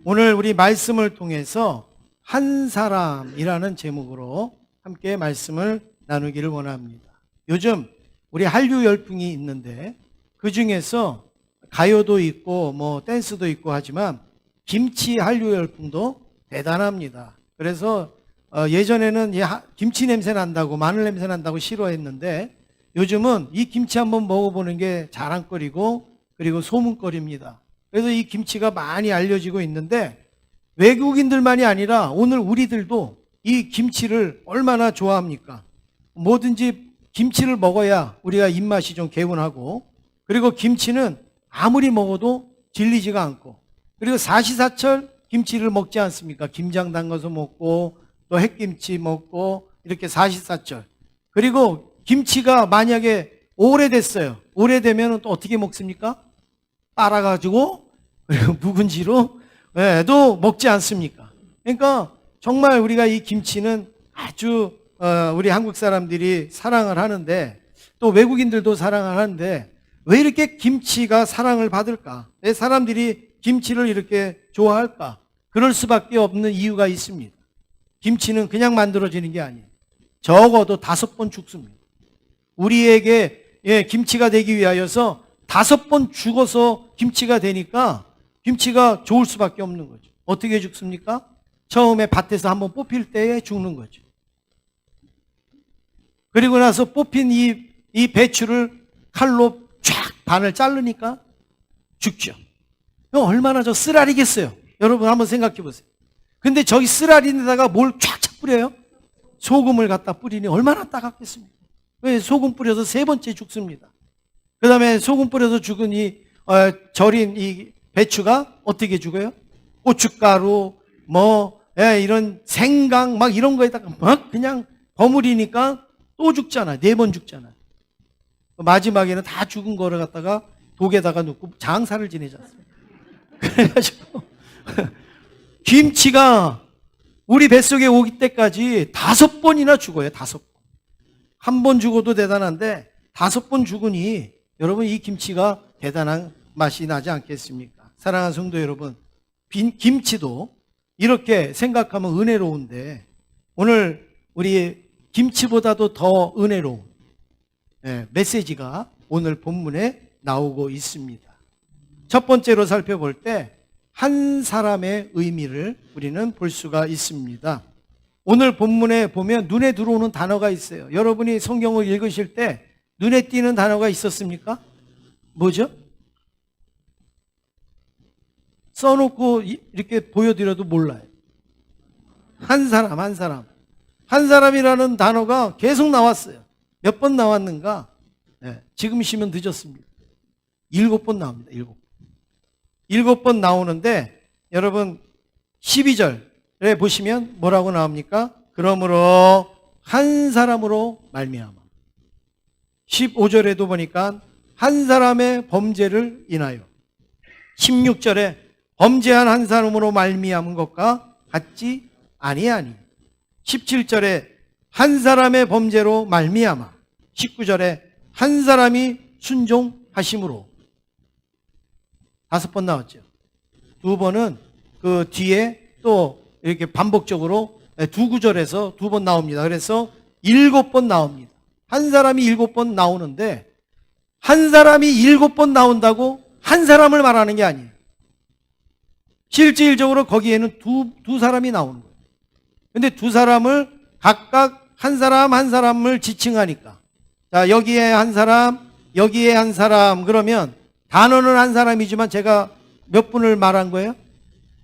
오늘 우리 말씀을 통해서 한 사람이라는 제목으로 함께 말씀을 나누기를 원합니다. 요즘 우리 한류 열풍이 있는데 그 중에서 가요도 있고 댄스도 있고 하지만 김치 한류 열풍도 대단합니다. 그래서 예전에는 김치 냄새 난다고, 마늘 냄새 난다고 싫어했는데 요즘은 이 김치 한번 먹어보는 게 자랑거리고 그리고 소문거리입니다. 그래서 이 김치가 많이 알려지고 있는데 외국인들만이 아니라 오늘 우리들도 이 김치를 얼마나 좋아합니까? 뭐든지 김치를 먹어야 우리가 입맛이 좀 개운하고, 그리고 김치는 아무리 먹어도 질리지가 않고, 그리고 사시사철 김치를 먹지 않습니까? 김장 담가서 먹고 또 햇김치 먹고 이렇게 사시사철. 그리고 김치가 만약에 오래됐어요. 오래되면 또 어떻게 먹습니까? 빨아가지고 그리고 묵은지로 도 먹지 않습니까? 그러니까 정말 우리가 이 김치는 아주 우리 한국 사람들이 사랑을 하는데, 또 외국인들도 사랑을 하는데 왜 이렇게 김치가 사랑을 받을까? 왜 사람들이 김치를 이렇게 좋아할까? 그럴 수밖에 없는 이유가 있습니다. 김치는 그냥 만들어지는 게 아니에요. 적어도 5번 죽습니다. 우리에게 김치가 되기 위하여서 5번 죽어서 김치가 되니까 김치가 좋을 수밖에 없는 거죠. 어떻게 죽습니까? 처음에 밭에서 한번 뽑힐 때에 죽는 거죠. 그리고 나서 뽑힌 이 배추를 칼로 쫙 반을 자르니까 죽죠. 얼마나 저 쓰라리겠어요. 여러분 한번 생각해 보세요. 근데 저기 쓰라리에다가 뭘 쫙쫙 뿌려요? 소금을 갖다 뿌리니 얼마나 따갑겠습니까? 왜 소금 뿌려서 3번째 죽습니다. 그 다음에 소금 뿌려서 죽은 절인 이 배추가 어떻게 죽어요? 고춧가루, 이런 생강 막 이런 거에다가 막 그냥 버무리니까 또 죽잖아요. 4번 죽잖아요. 마지막에는 다 죽은 거를 갖다가 독에다가 넣고 장사를 지내지 않습니까? 그래가지고 김치가 우리 뱃속에 오기 때까지 5번이나 죽어요. 5번. 한 번 죽어도 대단한데 5번 죽으니 여러분 이 김치가 대단한 맛이 나지 않겠습니까? 사랑하는 성도 여러분, 김치도 이렇게 생각하면 은혜로운데 오늘 우리 김치보다도 더 은혜로운 메시지가 오늘 본문에 나오고 있습니다. 첫 번째로 살펴볼 때 한 사람의 의미를 우리는 볼 수가 있습니다. 오늘 본문에 보면 눈에 들어오는 단어가 있어요. 여러분이 성경을 읽으실 때 눈에 띄는 단어가 있었습니까? 뭐죠? 써놓고 이렇게 보여드려도 몰라요. 한 사람, 한 사람. 한 사람이라는 단어가 계속 나왔어요. 몇 번 나왔는가? 지금이시면 늦었습니다. 7번 나옵니다. 7번 나오는데 여러분 12절에 보시면 뭐라고 나옵니까? 그러므로 한 사람으로 말미암아. 15절에도 보니까 한 사람의 범죄를 인하여. 16절에 범죄한 한 사람으로 말미암은 것과 같지 아니하니. 17절에 한 사람의 범죄로 말미암아. 19절에 한 사람이 순종하심으로. 5번 나왔죠. 2번은 그 뒤에 또 이렇게 반복적으로 2구절에서 2번 나옵니다. 그래서 7번 나옵니다. 한 사람이 7번 나오는데 한 사람이 7번 나온다고 한 사람을 말하는 게 아니에요. 실질적으로 거기에는 두 사람이 나오는 거예요. 근데 두 사람을 각각 한 사람 한 사람을 지칭하니까, 자, 여기에 한 사람, 여기에 한 사람, 그러면 단어는 한 사람이지만 제가 몇 분을 말한 거예요?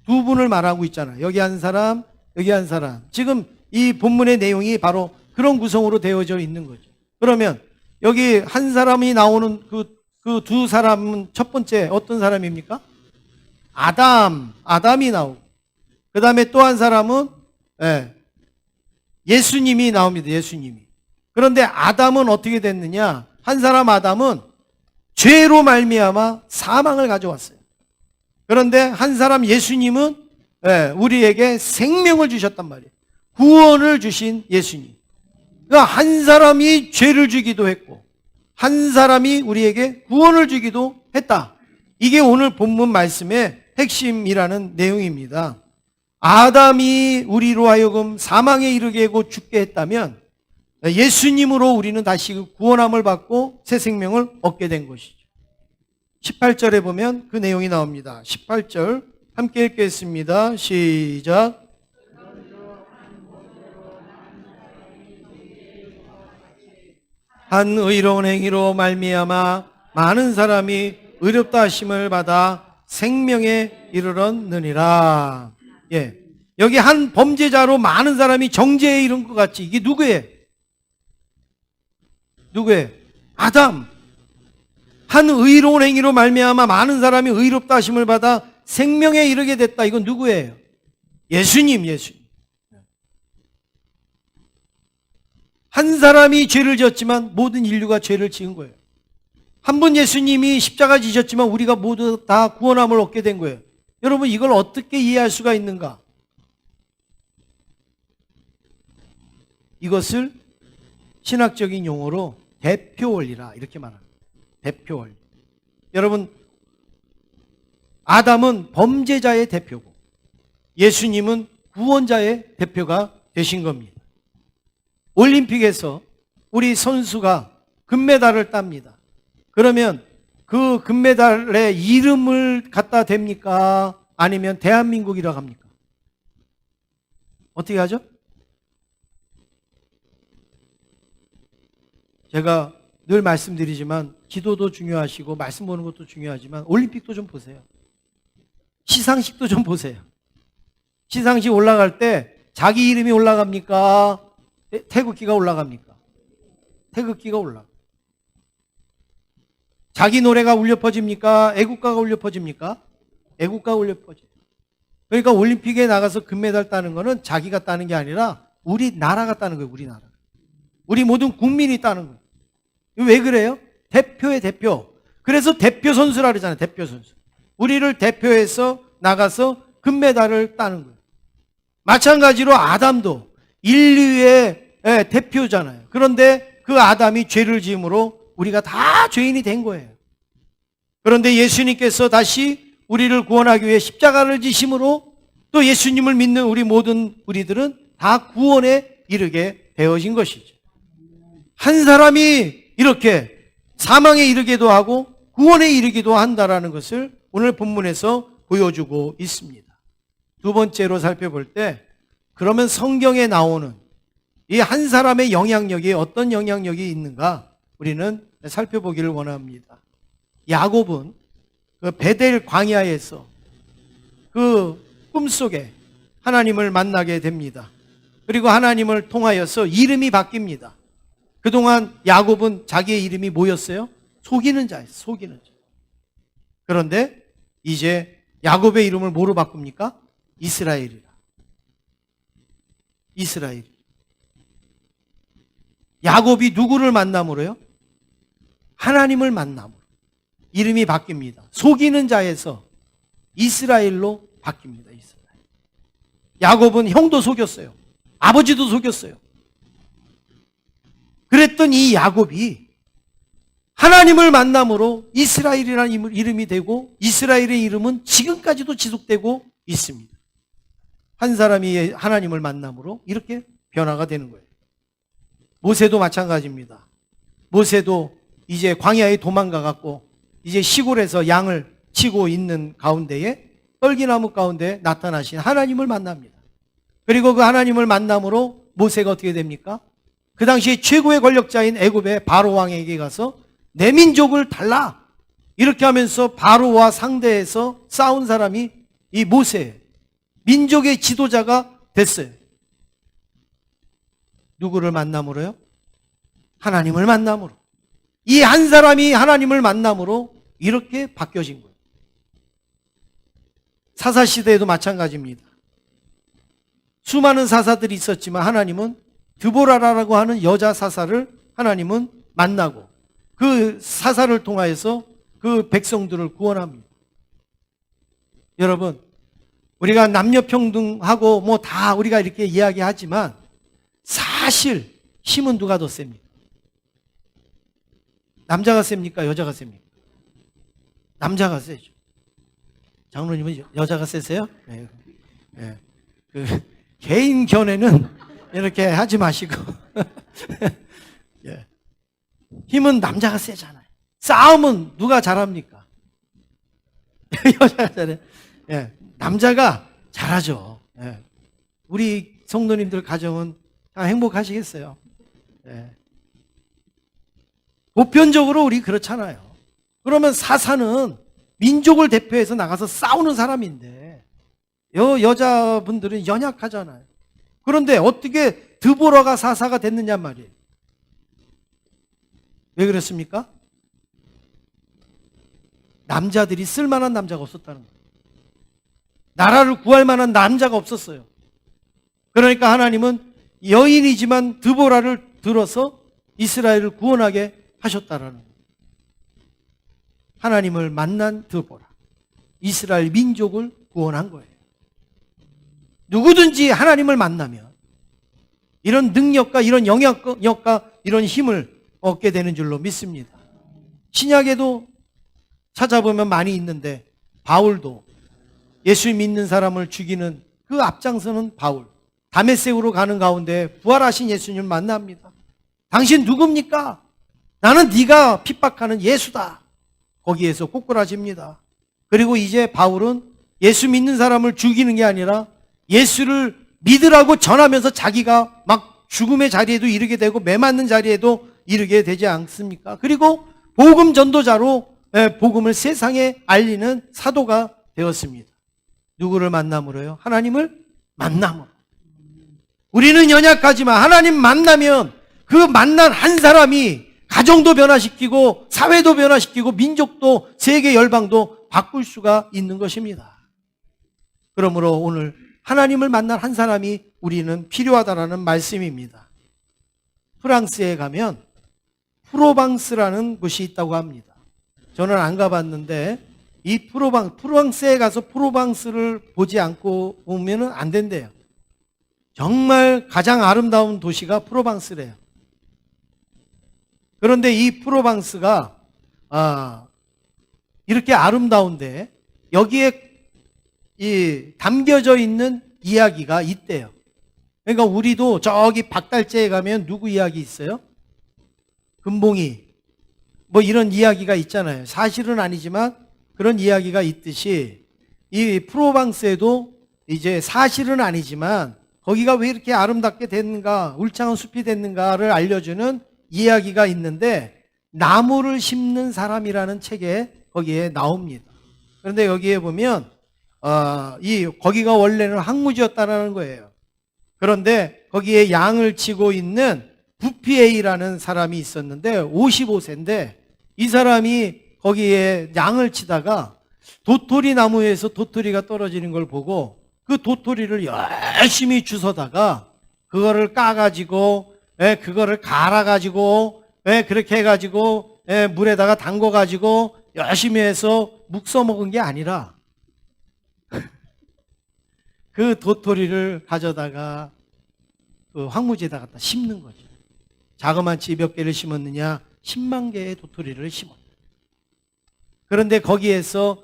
2분을 말하고 있잖아요. 여기 한 사람, 여기 한 사람. 지금 이 본문의 내용이 바로 그런 구성으로 되어져 있는 거죠. 그러면 여기 한 사람이 나오는 그 두 사람은 첫 번째 어떤 사람입니까? 아담이 나오고, 그 다음에 또 한 사람은 예수님이 나옵니다. 예수님이. 그런데 아담은 어떻게 됐느냐? 한 사람 아담은 죄로 말미암아 사망을 가져왔어요. 그런데 한 사람 예수님은 우리에게 생명을 주셨단 말이에요. 구원을 주신 예수님. 그러니까 한 사람이 죄를 주기도 했고 한 사람이 우리에게 구원을 주기도 했다. 이게 오늘 본문 말씀의 핵심이라는 내용입니다. 아담이 우리로 하여금 사망에 이르게 하고 죽게 했다면 예수님으로 우리는 다시 구원함을 받고 새 생명을 얻게 된 것이죠. 18절에 보면 그 내용이 나옵니다. 18절 함께 읽겠습니다. 시작. 한 의로운 행위로 말미암아 많은 사람이 의롭다 하심을 받아 생명에 이르렀느니라. 예. 여기 한 범죄자로 많은 사람이 정죄에 이른 것 같지. 이게 누구예요? 누구예요? 아담. 한 의로운 행위로 말미암아 많은 사람이 의롭다 하심을 받아 생명에 이르게 됐다. 이건 누구예요? 예수님. 한 사람이 죄를 지었지만 모든 인류가 죄를 지은 거예요. 한 분 예수님이 십자가 지셨지만 우리가 모두 다 구원함을 얻게 된 거예요. 여러분, 이걸 어떻게 이해할 수가 있는가? 이것을 신학적인 용어로 대표 원리라 이렇게 말합니다. 대표 원리. 여러분, 아담은 범죄자의 대표고 예수님은 구원자의 대표가 되신 겁니다. 올림픽에서 우리 선수가 금메달을 땁니다. 그러면 그 금메달에 이름을 갖다 댑니까? 아니면 대한민국이라고 합니까? 어떻게 하죠? 제가 늘 말씀드리지만 기도도 중요하시고 말씀 보는 것도 중요하지만 올림픽도 좀 보세요. 시상식도 좀 보세요. 시상식 올라갈 때 자기 이름이 올라갑니까? 태극기가 올라갑니까? 태극기가 올라가. 자기 노래가 울려 퍼집니까? 애국가가 울려 퍼집니까? 애국가가 울려 퍼져요. 그러니까 올림픽에 나가서 금메달 따는 거는 자기가 따는 게 아니라 우리나라가 따는 거예요. 우리나라. 우리 모든 국민이 따는 거예요. 왜 그래요? 대표의 대표. 그래서 대표 선수라 그러잖아요. 대표 선수. 우리를 대표해서 나가서 금메달을 따는 거예요. 마찬가지로 아담도 인류의 대표잖아요. 그런데 그 아담이 죄를 지음으로 우리가 다 죄인이 된 거예요. 그런데 예수님께서 다시 우리를 구원하기 위해 십자가를 지심으로 또 예수님을 믿는 우리 모든 우리들은 다 구원에 이르게 되어진 것이죠. 한 사람이 이렇게 사망에 이르기도 하고 구원에 이르기도 한다라는 것을 오늘 본문에서 보여주고 있습니다. 두 번째로 살펴볼 때 그러면 성경에 나오는 이 한 사람의 영향력이 어떤 영향력이 있는가 우리는 살펴보기를 원합니다. 야곱은 그 베델 광야에서 그 꿈속에 하나님을 만나게 됩니다. 그리고 하나님을 통하여서 이름이 바뀝니다. 그동안 야곱은 자기의 이름이 뭐였어요? 속이는 자였어요. 속이는 자. 그런데 이제 야곱의 이름을 뭐로 바꿉니까? 이스라엘이라. 이스라엘. 야곱이 누구를 만남으로요? 하나님을 만남으로. 이름이 바뀝니다. 속이는 자에서 이스라엘로 바뀝니다. 이스라엘. 야곱은 형도 속였어요. 아버지도 속였어요. 그랬던 이 야곱이 하나님을 만남으로 이스라엘이라는 이름이 되고 이스라엘의 이름은 지금까지도 지속되고 있습니다. 한 사람이 하나님을 만남으로 이렇게 변화가 되는 거예요. 모세도 마찬가지입니다. 모세도 이제 광야에 도망가 갖고 이제 시골에서 양을 치고 있는 가운데에 떨기나무 가운데 나타나신 하나님을 만납니다. 그리고 그 하나님을 만남으로 모세가 어떻게 됩니까? 그 당시에 최고의 권력자인 애굽의 바로 왕에게 가서 내 민족을 달라 이렇게 하면서 바로와 상대해서 싸운 사람이 이 모세, 민족의 지도자가 됐어요. 누구를 만남으로요? 하나님을 만남으로. 이 한 사람이 하나님을 만남으로 이렇게 바뀌어진 거예요. 사사시대에도 마찬가지입니다. 수많은 사사들이 있었지만 하나님은 드보라라고 하는 여자 사사를 하나님은 만나고 그 사사를 통하여서 그 백성들을 구원합니다. 여러분, 우리가 남녀평등하고 뭐 다 우리가 이렇게 이야기하지만 사실 힘은 누가 더 셉니까? 남자가 셉니까? 여자가 셉니까? 남자가 세죠. 장로님은 여자가 세세요? 네. 네. 그 개인 견해는 이렇게 하지 마시고 예. 힘은 남자가 세잖아요. 싸움은 누가 잘합니까? 여자가 잘해. 예. 남자가 잘하죠. 예. 우리 성도님들 가정은 다 행복하시겠어요? 예. 보편적으로 우리 그렇잖아요. 그러면 사사는 민족을 대표해서 나가서 싸우는 사람인데 여자분들은 연약하잖아요. 그런데 어떻게 드보라가 사사가 됐느냐 말이에요. 왜 그랬습니까? 남자들이 쓸만한 남자가 없었다는 거예요. 나라를 구할 만한 남자가 없었어요. 그러니까 하나님은 여인이지만 드보라를 들어서 이스라엘을 구원하게 하셨다라는 거예요. 하나님을 만난 드보라, 이스라엘 민족을 구원한 거예요. 누구든지 하나님을 만나면 이런 능력과 이런 영향력과 이런 힘을 얻게 되는 줄로 믿습니다. 신약에도 찾아보면 많이 있는데 바울도 예수 믿는 사람을 죽이는 그 앞장서는 바울, 다메섹으로 가는 가운데 부활하신 예수님을 만납니다. 당신 누굽니까? 나는 네가 핍박하는 예수다. 거기에서 꼬꾸라집니다. 그리고 이제 바울은 예수 믿는 사람을 죽이는 게 아니라 예수를 믿으라고 전하면서 자기가 막 죽음의 자리에도 이르게 되고 매맞는 자리에도 이르게 되지 않습니까? 그리고 복음 전도자로 복음을 세상에 알리는 사도가 되었습니다. 누구를 만남으로요? 하나님을 만남으로. 우리는 연약하지만 하나님 만나면 그 만난 한 사람이 가정도 변화시키고 사회도 변화시키고 민족도 세계 열방도 바꿀 수가 있는 것입니다. 그러므로 오늘 하나님을 만난 한 사람이 우리는 필요하다라는 말씀입니다. 프랑스에 가면 프로방스라는 곳이 있다고 합니다. 저는 안 가봤는데 이 프랑스에 가서 프로방스를 보지 않고 오면 안 된대요. 정말 가장 아름다운 도시가 프로방스래요. 그런데 이 프로방스가 이렇게 아름다운데 여기에 담겨져 있는 이야기가 있대요. 그러니까 우리도 저기 박달재에 가면 누구 이야기 있어요? 금봉이 뭐 이런 이야기가 있잖아요. 사실은 아니지만 그런 이야기가 있듯이 이 프로방스에도 이제 사실은 아니지만 거기가 왜 이렇게 아름답게 됐는가, 울창한 숲이 됐는가를 알려주는 이야기가 있는데 나무를 심는 사람이라는 책에 거기에 나옵니다. 그런데 여기에 보면 거기가 원래는 항무지였다라는 거예요. 그런데 거기에 양을 치고 있는 부피에이라는 사람이 있었는데 55세인데 이 사람이 거기에 양을 치다가 도토리 나무에서 도토리가 떨어지는 걸 보고 그 도토리를 열심히 주워다가 그거를 까가지고 그거를 갈아가지고 그렇게 해가지고 물에다가 담궈가지고 열심히 해서 묵 써먹은 게 아니라 그 도토리를 가져다가 그 황무지에다 갖다 심는 거죠. 자그마치 몇 개를 심었느냐? 10만 개의 도토리를 심었다. 그런데 거기에서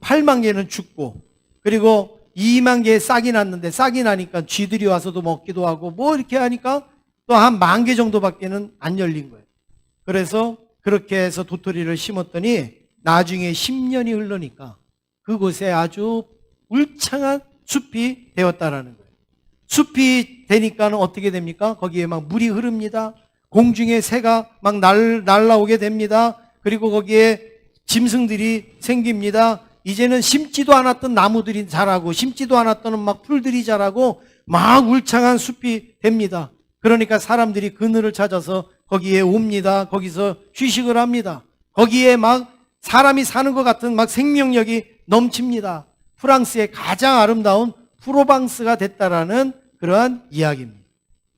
8만 개는 죽고 그리고 2만 개의 싹이 났는데 싹이 나니까 쥐들이 와서도 먹기도 하고 뭐 이렇게 하니까 또 한 10,000 개 정도밖에는 안 열린 거예요. 그래서 그렇게 해서 도토리를 심었더니 나중에 10년이 흐르니까 그곳에 아주 울창한 숲이 되었다라는 거예요. 숲이 되니까는 어떻게 됩니까? 거기에 막 물이 흐릅니다. 공중에 새가 막 날라오게 됩니다. 그리고 거기에 짐승들이 생깁니다. 이제는 심지도 않았던 나무들이 자라고 심지도 않았던 막 풀들이 자라고 막 울창한 숲이 됩니다. 그러니까 사람들이 그늘을 찾아서 거기에 옵니다. 거기서 휴식을 합니다. 거기에 막 사람이 사는 것 같은 막 생명력이 넘칩니다. 프랑스의 가장 아름다운 프로방스가 됐다라는 그러한 이야기입니다.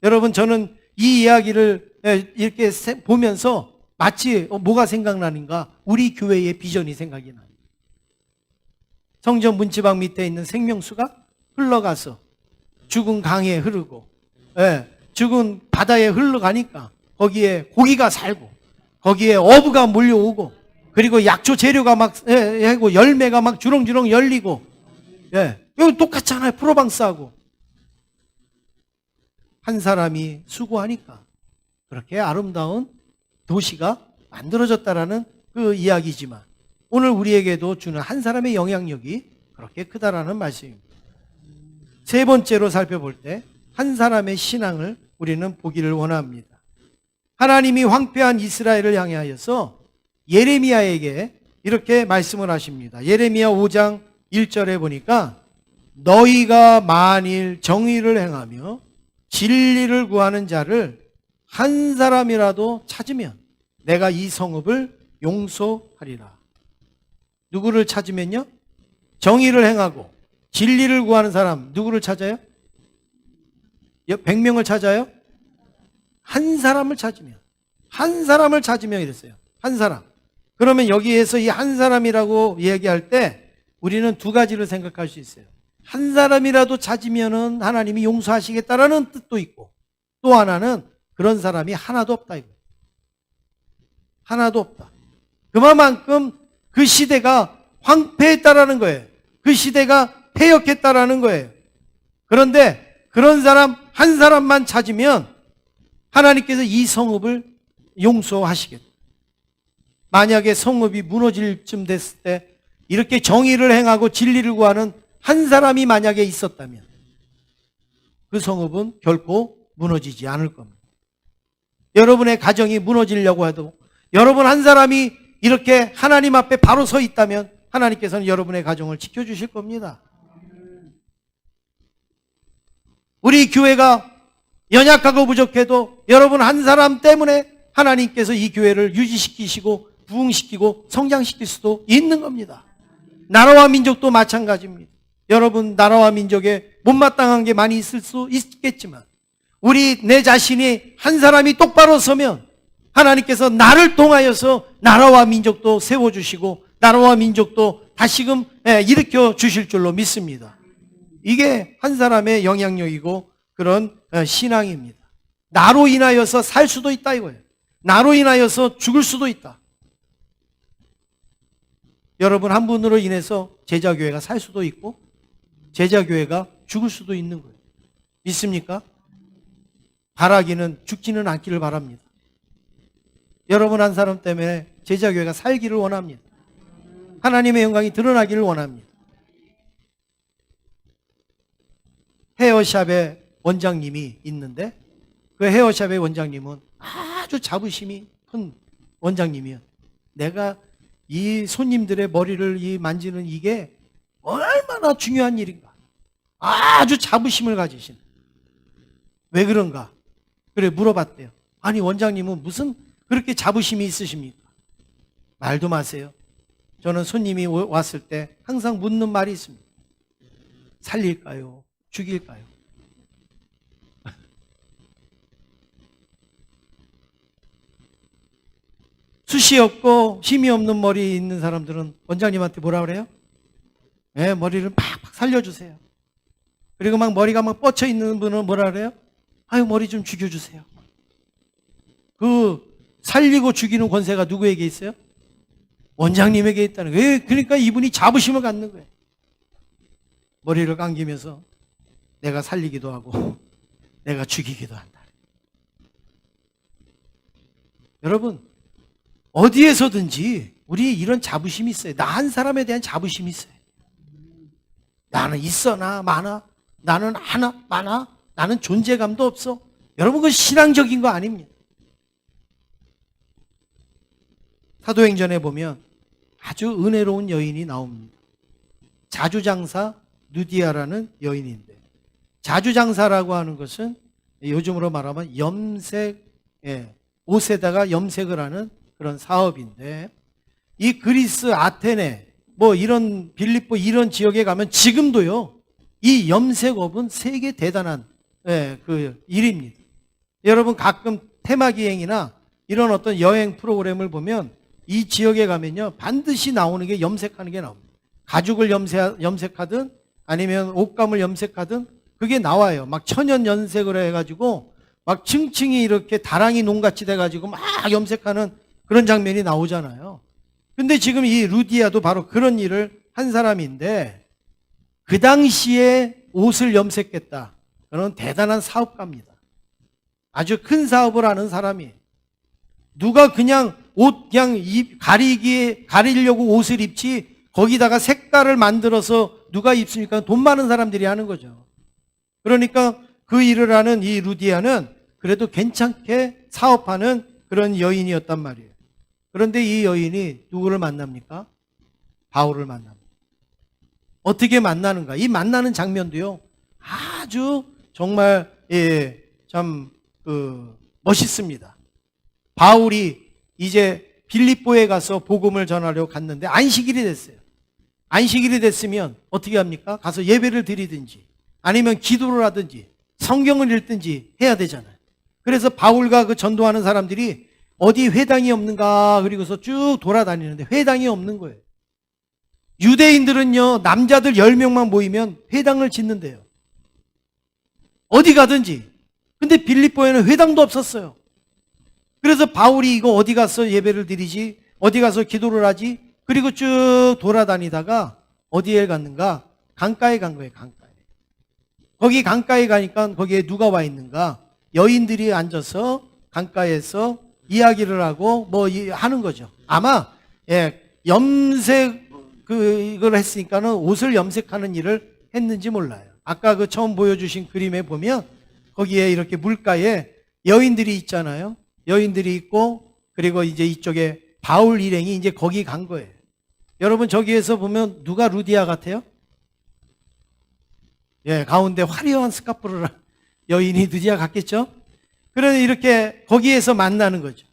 여러분, 저는 이 이야기를 이렇게 보면서 마치 뭐가 생각나는가? 우리 교회의 비전이 생각이 나요. 성전 문지방 밑에 있는 생명수가 흘러가서 죽은 강에 흐르고 죽은 바다에 흘러가니까 거기에 고기가 살고 거기에 어부가 몰려오고 그리고 약초 재료가 막 하고 열매가 막 주렁주렁 열리고, 예, 이거 똑같잖아요. 프로방스하고. 한 사람이 수고하니까 그렇게 아름다운 도시가 만들어졌다라는 그 이야기지만, 오늘 우리에게도 주는 한 사람의 영향력이 그렇게 크다라는 말씀입니다. 세 번째로 살펴볼 때 한 사람의 신앙을 우리는 보기를 원합니다. 하나님이 황폐한 이스라엘을 향하여서 예레미야에게 이렇게 말씀을 하십니다. 예레미야 5장 1절에 보니까 너희가 만일 정의를 행하며 진리를 구하는 자를 한 사람이라도 찾으면 내가 이 성읍을 용서하리라. 누구를 찾으면요? 정의를 행하고 진리를 구하는 사람, 누구를 찾아요? 100명을 찾아요? 한 사람을 찾으면. 한 사람을 찾으면 이랬어요. 한 사람. 그러면 여기에서 이 한 사람이라고 얘기할 때 우리는 두 가지를 생각할 수 있어요. 한 사람이라도 찾으면은 하나님이 용서하시겠다라는 뜻도 있고, 또 하나는 그런 사람이 하나도 없다 이거. 하나도 없다. 그만큼 그 시대가 황폐했다라는 거예요. 그 시대가 패역했다라는 거예요. 그런데 그런 사람 한 사람만 찾으면 하나님께서 이 성읍을 용서하시겠다. 만약에 성읍이 무너질 쯤 됐을 때 이렇게 정의를 행하고 진리를 구하는 한 사람이 만약에 있었다면 그 성읍은 결코 무너지지 않을 겁니다. 여러분의 가정이 무너지려고 해도 여러분 한 사람이 이렇게 하나님 앞에 바로 서 있다면 하나님께서는 여러분의 가정을 지켜주실 겁니다. 우리 교회가 연약하고 부족해도 여러분 한 사람 때문에 하나님께서 이 교회를 유지시키시고 부흥시키고 성장시킬 수도 있는 겁니다. 나라와 민족도 마찬가지입니다. 여러분 나라와 민족에 못마땅한 게 많이 있을 수 있겠지만 내 자신이 한 사람이 똑바로 서면 하나님께서 나를 통하여서 나라와 민족도 세워주시고 나라와 민족도 다시금 일으켜 주실 줄로 믿습니다. 이게 한 사람의 영향력이고 그런 신앙입니다. 나로 인하여서 살 수도 있다 이거예요. 나로 인하여서 죽을 수도 있다. 여러분 한 분으로 인해서 제자교회가 살 수도 있고 제자교회가 죽을 수도 있는 거예요. 믿습니까? 바라기는 죽지는 않기를 바랍니다. 여러분 한 사람 때문에 제자교회가 살기를 원합니다. 하나님의 영광이 드러나기를 원합니다. 헤어샵의 원장님이 있는데 그 헤어샵의 원장님은 아주 자부심이 큰 원장님이에요. 내가 이 손님들의 머리를 만지는 이게 얼마나 중요한 일인가. 아주 자부심을 가지신. 왜 그런가? 그래 물어봤대요. 아니 원장님은 무슨 그렇게 자부심이 있으십니까? 말도 마세요. 저는 손님이 왔을 때 항상 묻는 말이 있습니다. 살릴까요? 죽일까요? 숱이 없고 힘이 없는 머리 있는 사람들은 원장님한테 뭐라 그래요? 네, 머리를 팍팍 살려주세요. 그리고 막 머리가 막 뻗쳐 있는 분은 뭐라 그래요? 아유 머리 좀 죽여주세요. 그 살리고 죽이는 권세가 누구에게 있어요? 원장님에게 있다는 거예요. 그러니까 이분이 자부심을 갖는 거예요. 머리를 감기면서 내가 살리기도 하고 내가 죽이기도 한다. 여러분 어디에서든지 우리 이런 자부심이 있어요. 나 한 사람에 대한 자부심이 있어요. 나는 있어나 마나, 나는 하나 마나, 나는 존재감도 없어. 여러분 그건 신앙적인 거 아닙니다. 사도행전에 보면 아주 은혜로운 여인이 나옵니다. 자주장사 누디아라는 여인인데, 자주장사라고 하는 것은 요즘으로 말하면 염색, 옷에다가 염색을 하는 그런 사업인데, 이 그리스 아테네 뭐 이런 빌립보 이런 지역에 가면 지금도요 이 염색업은 세계 대단한 그 일입니다. 여러분 가끔 테마기행이나 이런 어떤 여행 프로그램을 보면 이 지역에 가면요 반드시 나오는 게 염색하는 게 나옵니다. 가죽을 염색하든 아니면 옷감을 염색하든 그게 나와요. 막 천연 염색을 해가지고 막 층층이 이렇게 다랑이 농같이 돼가지고 막 염색하는 그런 장면이 나오잖아요. 근데 지금 이 루디아도 바로 그런 일을 한 사람인데 그 당시에 옷을 염색했다. 그런 대단한 사업가입니다. 아주 큰 사업을 하는 사람이. 누가 그냥 옷 그냥 가리려고 옷을 입지 거기다가 색깔을 만들어서 누가 입습니까? 돈 많은 사람들이 하는 거죠. 그러니까 그 일을 하는 이 루디아는 그래도 괜찮게 사업하는 그런 여인이었단 말이에요. 그런데 이 여인이 누구를 만납니까? 바울을 만납니다. 어떻게 만나는가? 이 만나는 장면도요, 아주 정말, 참, 멋있습니다. 바울이 이제 빌립보에 가서 복음을 전하려고 갔는데 안식일이 됐어요. 안식일이 됐으면 어떻게 합니까? 가서 예배를 드리든지 아니면 기도를 하든지 성경을 읽든지 해야 되잖아요. 그래서 바울과 그 전도하는 사람들이 어디 회당이 없는가 그리고서 쭉 돌아다니는데 회당이 없는 거예요. 유대인들은요, 남자들 10명만 모이면 회당을 짓는데요. 어디 가든지. 근데 빌립보에는 회당도 없었어요. 그래서 바울이 이거 어디 가서 예배를 드리지? 어디 가서 기도를 하지? 그리고 쭉 돌아다니다가 어디에 갔는가? 강가에 간 거예요, 강가에. 거기 강가에 가니까 거기에 누가 와 있는가? 여인들이 앉아서 강가에서 이야기를 하고 뭐 하는 거죠. 아마 염색 이걸 했으니까는 옷을 염색하는 일을 했는지 몰라요. 아까 그 처음 보여주신 그림에 보면 거기에 이렇게 물가에 여인들이 있잖아요. 여인들이 있고 그리고 이제 이쪽에 바울 일행이 이제 거기 간 거예요. 여러분 저기에서 보면 누가 루디아 같아요? 가운데 화려한 스카프를 여인이 루디아 같겠죠? 그래서 이렇게 거기에서 만나는 거죠.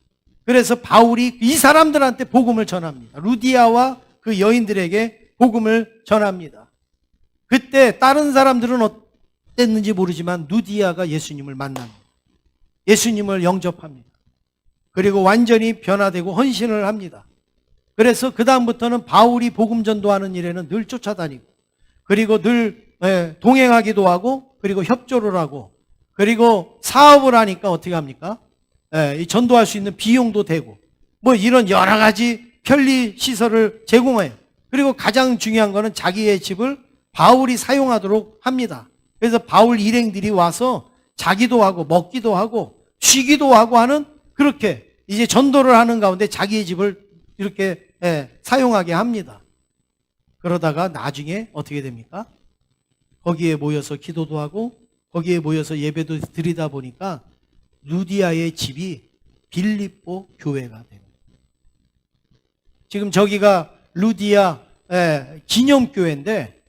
그래서 바울이 이 사람들한테 복음을 전합니다. 루디아와 그 여인들에게 복음을 전합니다. 그때 다른 사람들은 어땠는지 모르지만 루디아가 예수님을 만납니다. 예수님을 영접합니다. 그리고 완전히 변화되고 헌신을 합니다. 그래서 그 다음부터는 바울이 복음 전도하는 일에는 늘 쫓아다니고 그리고 늘 동행하기도 하고 그리고 협조를 하고 그리고 사업을 하니까 어떻게 합니까? 전도할 수 있는 비용도 되고 뭐 이런 여러 가지 편리 시설을 제공해요. 그리고 가장 중요한 거는 자기의 집을 바울이 사용하도록 합니다. 그래서 바울 일행들이 와서 자기도 하고 먹기도 하고 쉬기도 하고 하는 그렇게 이제 전도를 하는 가운데 자기의 집을 이렇게 사용하게 합니다. 그러다가 나중에 어떻게 됩니까? 거기에 모여서 기도도 하고 거기에 모여서 예배도 드리다 보니까 루디아의 집이 빌립보 교회가 됩니다. 지금 저기가 루디아 기념교회인데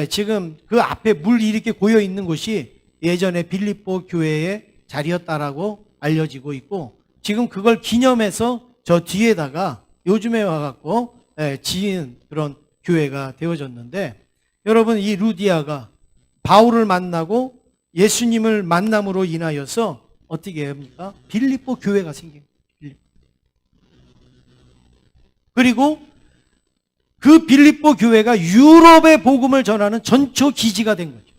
지금 그 앞에 물 이렇게 고여 있는 곳이 예전에 빌립보 교회의 자리였다라고 알려지고 있고 지금 그걸 기념해서 저 뒤에다가 요즘에 와갖고 지은 그런 교회가 되어졌는데 여러분 이 루디아가 바울을 만나고 예수님을 만남으로 인하여서 어떻게 합니까? 빌립보 교회가 생긴 거예요. 그리고 그 빌립보 교회가 유럽의 복음을 전하는 전초 기지가 된 거죠.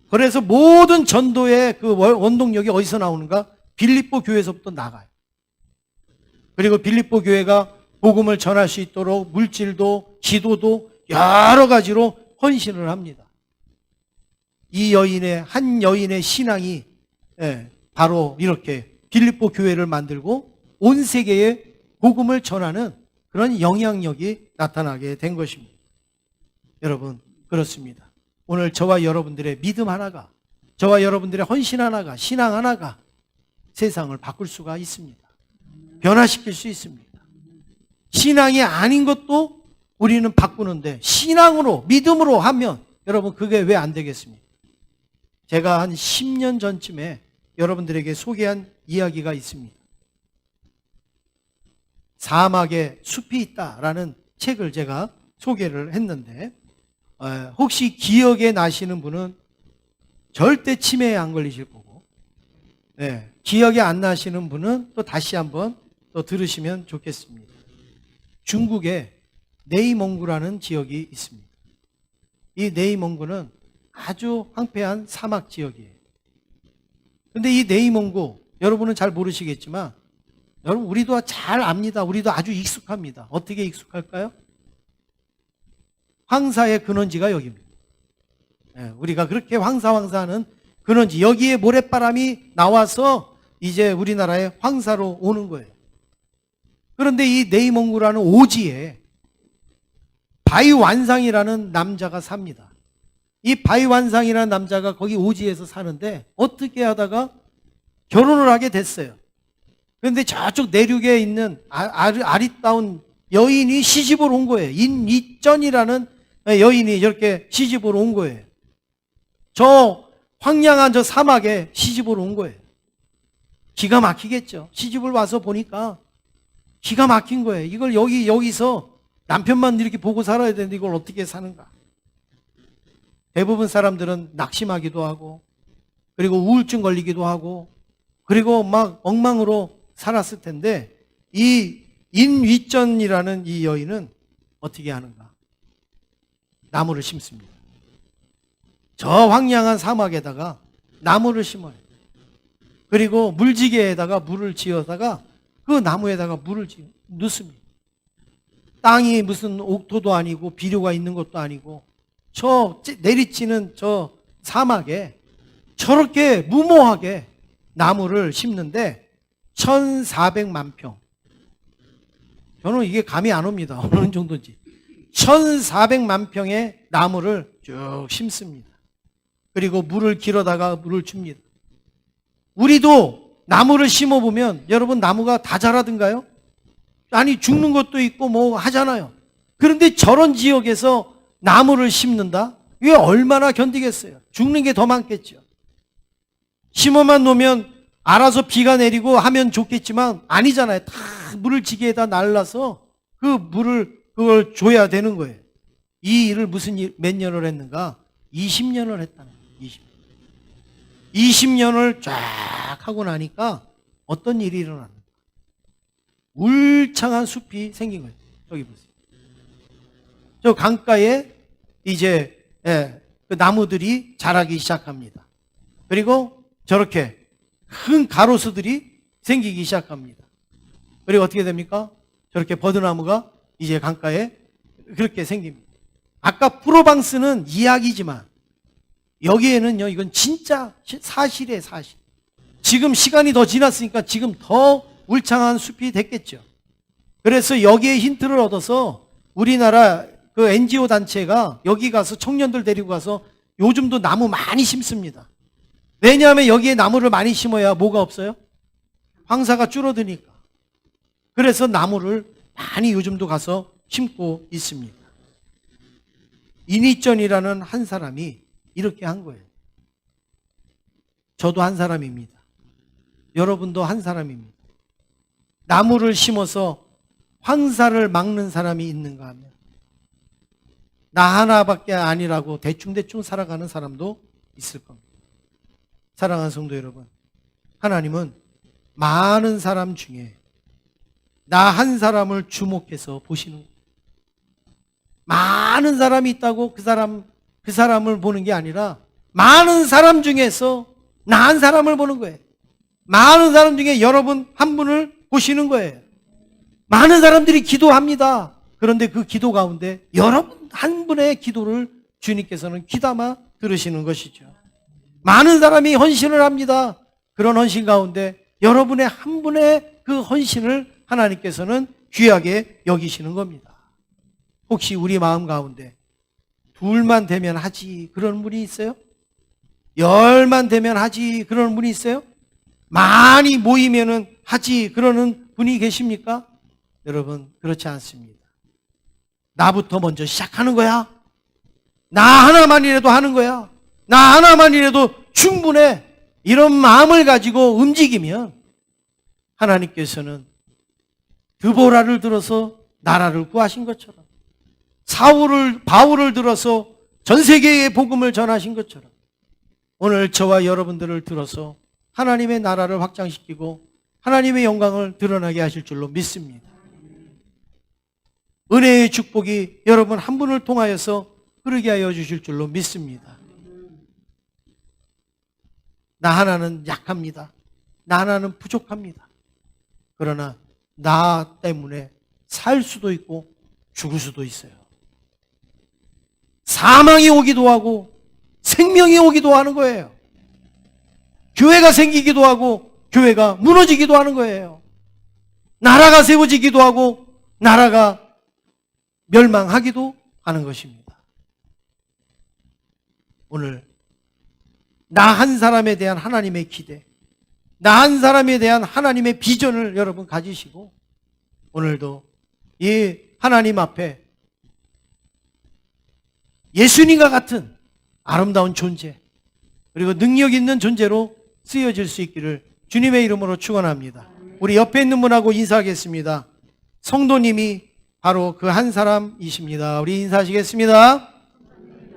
그래서 모든 전도의 그 원동력이 어디서 나오는가? 빌립보 교회에서부터 나가요. 그리고 빌립보 교회가 복음을 전할 수 있도록 물질도 기도도 여러 가지로 헌신을 합니다. 이 한 여인의 신앙이 바로 이렇게 빌립보 교회를 만들고 온 세계에 복음을 전하는 그런 영향력이 나타나게 된 것입니다. 여러분 그렇습니다. 오늘 저와 여러분들의 믿음 하나가 저와 여러분들의 헌신 하나가 신앙 하나가 세상을 바꿀 수가 있습니다. 변화시킬 수 있습니다. 신앙이 아닌 것도 우리는 바꾸는데 신앙으로 믿음으로 하면 여러분 그게 왜 안 되겠습니까? 제가 한 10년 전쯤에 여러분들에게 소개한 이야기가 있습니다. 사막에 숲이 있다라는 책을 제가 소개를 했는데 혹시 기억에 나시는 분은 절대 치매에 안 걸리실 거고 기억이 안 나시는 분은 또 다시 한번 또 들으시면 좋겠습니다. 중국에 네이몽구라는 지역이 있습니다. 이 네이몽구는 아주 황폐한 사막 지역이에요. 근데 이 네이몽구 여러분은 잘 모르시겠지만 여러분, 우리도 잘 압니다. 우리도 아주 익숙합니다. 어떻게 익숙할까요? 황사의 근원지가 여기입니다. 우리가 그렇게 황사하는 근원지, 여기에 모래바람이 나와서 이제 우리나라에 황사로 오는 거예요. 그런데 이 네이몽구라는 오지에 바이완상이라는 남자가 삽니다. 이 바이완상이라는 남자가 거기 오지에서 사는데 어떻게 하다가 결혼을 하게 됐어요. 그런데 저쪽 내륙에 있는 아리따운 여인이 시집을 온 거예요. 인이전이라는 여인이 이렇게 시집을 온 거예요. 저 황량한 저 사막에 시집을 온 거예요. 기가 막히겠죠. 시집을 와서 보니까 기가 막힌 거예요. 이걸 여기서 남편만 이렇게 보고 살아야 되는데 이걸 어떻게 사는가. 대부분 사람들은 낙심하기도 하고, 그리고 우울증 걸리기도 하고, 그리고 막 엉망으로 살았을 텐데, 이 인위전이라는 이 여인은 어떻게 하는가? 나무를 심습니다. 저 황량한 사막에다가 나무를 심어요. 그리고 물지개에다가 물을 지어다가 그 나무에다가 물을 넣습니다. 땅이 무슨 옥토도 아니고 비료가 있는 것도 아니고 저 내리치는 저 사막에 저렇게 무모하게 나무를 심는데 1400만 평. 저는 이게 감이 안 옵니다. 어느 정도인지. 1400만 평의 나무를 쭉 심습니다. 그리고 물을 길어다가 물을 줍니다. 우리도 나무를 심어보면 여러분 나무가 다 자라든가요? 아니 죽는 것도 있고 뭐 하잖아요. 그런데 저런 지역에서 나무를 심는다? 이게 얼마나 견디겠어요? 죽는 게 더 많겠죠. 심어만 놓으면 알아서 비가 내리고 하면 좋겠지만 아니잖아요. 다 물을 지게에다 날라서 그 물을 그걸 줘야 되는 거예요. 이 일을 몇 년을 했는가? 20년을 했다는 거예요. 20년을 쫙 하고 나니까 어떤 일이 일어났는가? 울창한 숲이 생긴 거예요. 여기 보세요. 저 강가에 이제 그 나무들이 자라기 시작합니다. 그리고 저렇게 큰 가로수들이 생기기 시작합니다. 그리고 어떻게 됩니까? 저렇게 버드나무가 이제 강가에 그렇게 생깁니다. 아까 프로방스는 이야기지만 여기에는요, 이건 진짜 사실이에요, 사실. 지금 시간이 더 지났으니까 지금 더 울창한 숲이 됐겠죠. 그래서 여기에 힌트를 얻어서 우리나라 그 NGO 단체가 여기 가서 청년들 데리고 가서 요즘도 나무 많이 심습니다. 왜냐하면 여기에 나무를 많이 심어야 뭐가 없어요? 황사가 줄어드니까. 그래서 나무를 많이 요즘도 가서 심고 있습니다. 인위전이라는 한 사람이 이렇게 한 거예요. 저도 한 사람입니다. 여러분도 한 사람입니다. 나무를 심어서 황사를 막는 사람이 있는가 하면 나 하나밖에 아니라고 대충대충 살아가는 사람도 있을 겁니다. 사랑하는 성도 여러분, 하나님은 많은 사람 중에 나 한 사람을 주목해서 보시는 거예요. 많은 사람이 있다고 그 사람을 보는 게 아니라 많은 사람 중에서 나 한 사람을 보는 거예요. 많은 사람 중에 여러분 한 분을 보시는 거예요. 많은 사람들이 기도합니다. 그런데 그 기도 가운데 여러분 한 분의 기도를 주님께서는 귀담아 들으시는 것이죠. 많은 사람이 헌신을 합니다. 그런 헌신 가운데 여러분의 한 분의 그 헌신을 하나님께서는 귀하게 여기시는 겁니다. 혹시 우리 마음 가운데 둘만 되면 하지 그런 분이 있어요? 열만 되면 하지 그런 분이 있어요? 많이 모이면은 하지 그러는 분이 계십니까? 여러분 그렇지 않습니다. 나부터 먼저 시작하는 거야. 나 하나만이라도 하는 거야. 나 하나만이라도 충분해. 이런 마음을 가지고 움직이면 하나님께서는 드보라를 들어서 나라를 구하신 것처럼 바울을 들어서 전 세계에 복음을 전하신 것처럼 오늘 저와 여러분들을 들어서 하나님의 나라를 확장시키고 하나님의 영광을 드러나게 하실 줄로 믿습니다. 은혜의 축복이 여러분 한 분을 통하여서 흐르게 하여 주실 줄로 믿습니다. 나 하나는 약합니다. 나 하나는 부족합니다. 그러나 나 때문에 살 수도 있고 죽을 수도 있어요. 사망이 오기도 하고 생명이 오기도 하는 거예요. 교회가 생기기도 하고 교회가 무너지기도 하는 거예요. 나라가 세워지기도 하고 나라가 멸망하기도 하는 것입니다. 오늘 나 한 사람에 대한 하나님의 기대, 나 한 사람에 대한 하나님의 비전을 여러분 가지시고 오늘도 이 하나님 앞에 예수님과 같은 아름다운 존재 그리고 능력 있는 존재로 쓰여질 수 있기를 주님의 이름으로 축원합니다. 우리 옆에 있는 분하고 인사하겠습니다. 성도님이 바로 그 한 사람이십니다. 우리 인사하시겠습니다.